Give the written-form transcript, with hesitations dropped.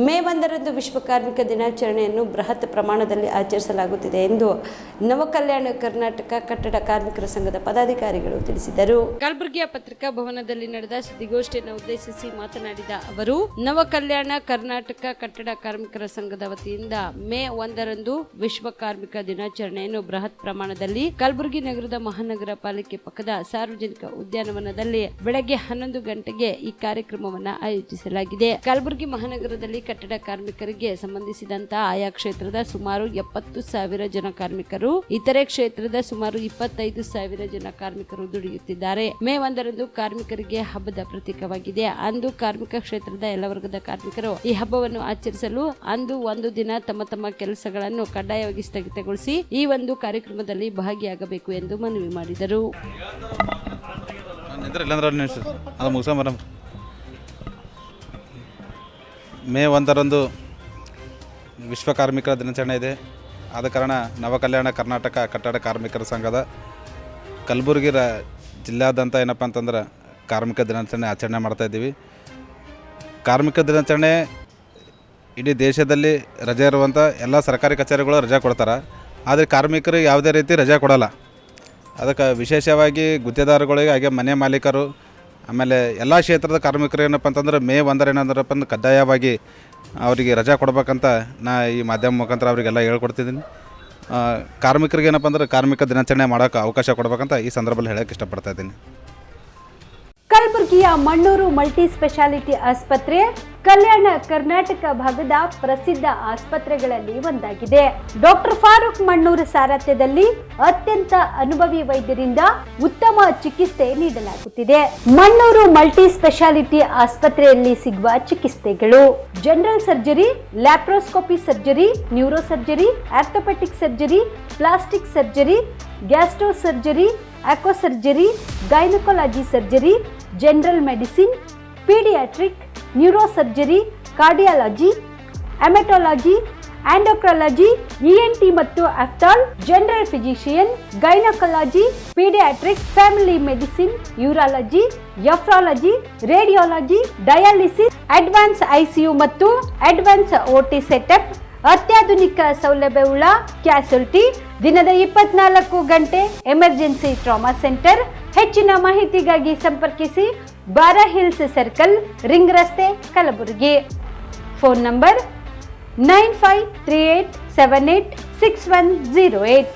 ಮೇ 1ರಂದು ವಿಶ್ವ ಕಾರ್ಮಿಕ ದಿನಾಚರಣೆಯನ್ನು ಬೃಹತ್ ಪ್ರಮಾಣದಲ್ಲಿ ಆಚರಿಸಲಾಗುತ್ತಿದೆ ಎಂದು ನವಕಲ್ಯಾಣ ಕರ್ನಾಟಕ ಕಟ್ಟಡ ಕಾರ್ಮಿಕರ ಸಂಘದ ಪದಾಧಿಕಾರಿಗಳು ತಿಳಿಸಿದರು. ಕಲಬುರಗಿಯ ಪತ್ರಿಕಾ ಭವನದಲ್ಲಿ ನಡೆದ ಸುದ್ದಿಗೋಷ್ಠಿಯನ್ನು ಉದ್ದೇಶಿಸಿ ಮಾತನಾಡಿದ ಅವರು, ನವಕಲ್ಯಾಣ ಕರ್ನಾಟಕ ಕಟ್ಟಡ ಕಾರ್ಮಿಕರ ಸಂಘದ ವತಿಯಿಂದ ಮೇ 1ರಂದು ವಿಶ್ವ ಕಾರ್ಮಿಕ ದಿನಾಚರಣೆಯನ್ನು ಬೃಹತ್ ಪ್ರಮಾಣದಲ್ಲಿ ಕಲಬುರಗಿ ನಗರದ ಮಹಾನಗರ ಪಾಲಿಕೆ ಪಕ್ಕದ ಸಾರ್ವಜನಿಕ ಉದ್ಯಾನವನದಲ್ಲಿ ಬೆಳಗ್ಗೆ 11 ಗಂಟೆಗೆ ಈ ಕಾರ್ಯಕ್ರಮವನ್ನು ಆಯೋಜಿಸಲಾಗಿದೆ. ಕಲಬುರಗಿ ಮಹಾನಗರದಲ್ಲಿ ಕಟ್ಟಡ ಕಾರ್ಮಿಕರಿಗೆ ಸಂಬಂಧಿಸಿದಂತಹ ಆಯಾ ಕ್ಷೇತ್ರದ ಸುಮಾರು 70,000 ಜನ ಕಾರ್ಮಿಕರು, ಇತರೆ ಕ್ಷೇತ್ರದ ಸುಮಾರು 25,000 ಜನ ಕಾರ್ಮಿಕರು ದುಡಿಯುತ್ತಿದ್ದಾರೆ. ಮೇ 1ರಂದು ಕಾರ್ಮಿಕರಿಗೆ ಹಬ್ಬದ ಪ್ರತೀಕವಾಗಿದೆ. ಅಂದು ಕಾರ್ಮಿಕ ಕ್ಷೇತ್ರದ ಎಲ್ಲ ವರ್ಗದ ಕಾರ್ಮಿಕರು ಈ ಹಬ್ಬವನ್ನು ಆಚರಿಸಲು ಅಂದು ಒಂದು ದಿನ ತಮ್ಮ ತಮ್ಮ ಕೆಲಸಗಳನ್ನು ಕಡ್ಡಾಯವಾಗಿ ಸ್ಥಗಿತಗೊಳಿಸಿ ಈ ಒಂದು ಕಾರ್ಯಕ್ರಮದಲ್ಲಿ ಭಾಗಿಯಾಗಬೇಕು ಎಂದು ಮನವಿ ಮಾಡಿದರು. ಮೇ 1ರಂದು ವಿಶ್ವ ಕಾರ್ಮಿಕರ ದಿನಾಚರಣೆ ಇದೆ. ಆದ ಕಾರಣ ನವಕಲ್ಯಾಣ ಕರ್ನಾಟಕ ಕಟ್ಟಡ ಕಾರ್ಮಿಕರ ಸಂಘದ ಕಲಬುರಗಿ ಜಿಲ್ಲಾದ್ಯಂತ ಏನಪ್ಪ ಅಂತಂದ್ರೆ ಕಾರ್ಮಿಕ ದಿನಾಚರಣೆ ಆಚರಣೆ ಮಾಡ್ತಾಯಿದ್ದೀವಿ. ಕಾರ್ಮಿಕ ದಿನಾಚರಣೆ ಇಡೀ ದೇಶದಲ್ಲಿ ರಜೆ ಇರುವಂಥ ಎಲ್ಲ ಸರ್ಕಾರಿ ಕಚೇರಿಗಳು ರಜೆ ಕೊಡ್ತಾರೆ. ಆದರೆ ಕಾರ್ಮಿಕರಿಗೆ ಯಾವುದೇ ರೀತಿ ರಜೆ ಕೊಡೋಲ್ಲ. ಅದಕ್ಕೆ ವಿಶೇಷವಾಗಿ ಗುತ್ತಿಗೆದಾರಗಳಿಗೆ ಹಾಗೆ ಮನೆ ಮಾಲೀಕರು ಆಮೇಲೆ ಎಲ್ಲ ಕ್ಷೇತ್ರದ ಕಾರ್ಮಿಕರು ಏನಪ್ಪ ಅಂತಂದ್ರೆ ಮೇ 1 ಏನಂದ್ರಪ್ಪ ಅಂದ್ರೆ ಕಡ್ಡಾಯವಾಗಿ ಅವರಿಗೆ ರಜೆ ಕೊಡ್ಬೇಕಂತ ನಾ ಈ ಮಾಧ್ಯಮ ಮುಖಾಂತರ ಅವರಿಗೆಲ್ಲ ಹೇಳ್ಕೊಡ್ತಿದ್ದೀನಿ. ಕಾರ್ಮಿಕರಿಗೆ ಏನಪ್ಪ ಅಂದ್ರೆ ಕಾರ್ಮಿಕ ದಿನಾಚರಣೆ ಮಾಡೋಕ್ಕೆ ಅವಕಾಶ ಕೊಡ್ಬೇಕಂತ ಈ ಸಂದರ್ಭದಲ್ಲಿ ಹೇಳೋಕ್ಕೆ ಇಷ್ಟಪಡ್ತಾ ಇದ್ದೀನಿ. ಕಲಬುರಗಿಯ ಮಣ್ಣೂರು ಮಲ್ಟಿ ಸ್ಪೆಷಾಲಿಟಿ ಆಸ್ಪತ್ರೆ ಕಲ್ಯಾಣ ಕರ್ನಾಟಕ ಭಾಗದ ಪ್ರಸಿದ್ಧ ಆಸ್ಪತ್ರೆಗಳಲ್ಲಿ ಒಂದಾಗಿದೆ. ಡಾಕ್ಟರ್ ಫಾರೂಕ್ ಮಣ್ಣೂರು ಸಾರಥ್ಯದಲ್ಲಿ ಅತ್ಯಂತ ಅನುಭವಿ ವೈದ್ಯರಿಂದ ಉತ್ತಮ ಚಿಕಿತ್ಸೆ ನೀಡಲಾಗುತ್ತಿದೆ. ಮಣ್ಣೂರು ಮಲ್ಟಿ ಸ್ಪೆಷಾಲಿಟಿ ಆಸ್ಪತ್ರೆಯಲ್ಲಿ ಸಿಗುವ ಚಿಕಿತ್ಸೆಗಳು: general surgery, laparoscopy surgery, neuro surgery, orthopaedic surgery, plastic surgery, gastro surgery, aqua surgery, gynaecology surgery, general medicine, paediatric, neuro surgery, cardiology, haematology, endocrinology, ENT ಮತ್ತು ophthal, general physician, gynaecology, paediatric, family medicine, urology, nephrology, radiology, dialysis, advance ICU ಮತ್ತು advance OT setup, ಅತ್ಯಾಧುನಿಕ ಸೌಲಭ್ಯವುಳ್ಳ ಕ್ಯಾಸುಲಿಟಿ, ದಿನದ 24 ಗಂಟೆ emergency trauma centre. ಹೆಚ್ಚಿನ ಮಾಹಿತಿಗಾಗಿ ಸಂಪರ್ಕಿಸಿ ಬಾರಾ hills circle, ring ರಸ್ತೆ, ಕಲಬುರಗಿ. Phone number 9538786108.